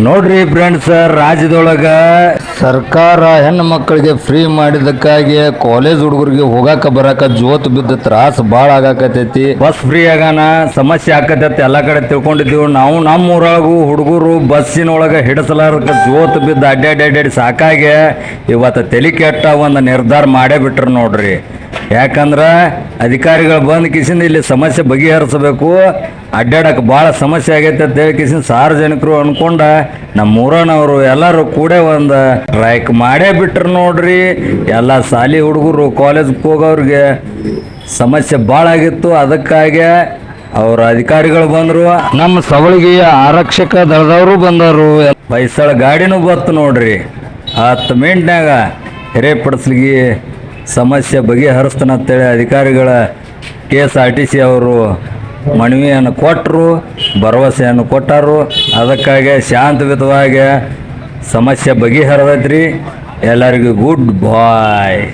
ನೋಡ್ರಿ ಫ್ರೆಂಡ್ಸ್, ರಾಜ್ಯದೊಳಗ ಸರ್ಕಾರ ಹೆಣ್ಣು ಮಕ್ಕಳಿಗೆ ಫ್ರೀ ಮಾಡಿದಕ್ಕಾಗಿ ಕಾಲೇಜ್ ಹುಡುಗರಿಗೆ ಹೋಗಾಕ ಬರಾಕ ಜೋತ್ ಬಿದ್ದ ತ್ರಾಸ ಭಾಳ ಆಗಾಕತೈತಿ. ಬಸ್ ಫ್ರೀ ಆಗಾನ ಸಮಸ್ಯೆ ಆಕತೈತಿ. ಎಲ್ಲ ಕಡೆ ತಿಳ್ಕೊಂಡಿದ್ದೀವಿ ನಾವು. ನಮ್ಮ ಊರೊಳಗು ಹುಡುಗರು ಬಸ್ಸಿನೊಳಗೆ ಹಿಡಿಸಲಾರಕ ಜೋತ್ ಬಿದ್ದ ಅಡ್ಡಾಡಿ ಸಾಕಾಗಿ ಇವತ್ತು ತಲೆ ಕೆಟ್ಟ ಒಂದು ನಿರ್ಧಾರ ಮಾಡೇ ಬಿಟ್ರು ನೋಡ್ರಿ. ಯಾಕಂದ್ರೆ ಅಧಿಕಾರಿಗಳು ಬಂದು ಕಿಸಿಂದ ಇಲ್ಲಿ ಸಮಸ್ಯೆ ಬಗೆಹರಿಸಬೇಕು, ಅಡ್ಡಾಡಕ್ಕೆ ಭಾಳ ಸಮಸ್ಯೆ ಆಗೈತೆ ಅಂತ ಹೇಳಿ ಕಿಸಿಂದ ಸಾರ್ವಜನಿಕರು ಅನ್ಕೊಂಡ ನಮ್ಮ ಊರನವರು ಎಲ್ಲರೂ ಕೂಡ ಒಂದು ಸ್ಟ್ರೈಕ್ ಮಾಡೇ ಬಿಟ್ರು ನೋಡ್ರಿ. ಎಲ್ಲ ಶಾಲಿ ಹುಡುಗರು ಕಾಲೇಜ್ಗೆ ಹೋಗೋರಿಗೆ ಸಮಸ್ಯೆ ಭಾಳ ಆಗಿತ್ತು. ಅದಕ್ಕಾಗಿ ಅವ್ರ ಅಧಿಕಾರಿಗಳು ಬಂದರು, ನಮ್ಮ ಸವಳಿಗೆ ಆರಕ್ಷಕ ದಳದವರು ಬಂದರು, ಬೈಸಳ ಗಾಡಿನೂ ಬತ್ತು ನೋಡ್ರಿ. 10 ಮಿನಿಟ್ನಾಗ ಹಿರೇಪಡಿಸ್ಲಿಗೆ ಸಮಸ್ಯೆ ಬಗೆಹರಿಸ್ತಾನಂತೇಳಿ ಅಧಿಕಾರಿಗಳ KSRTC ಅವರು ಮನವಿಯನ್ನು ಕೊಟ್ಟರು, ಭರವಸೆಯನ್ನು ಕೊಟ್ಟರು. ಅದಕ್ಕಾಗಿ ಶಾಂತಯುತವಾಗಿ ಸಮಸ್ಯೆ ಬಗೆಹರಿದೈತ್ರಿ. ಎಲ್ಲರಿಗೂ ಗುಡ್ ಬಾಯ್.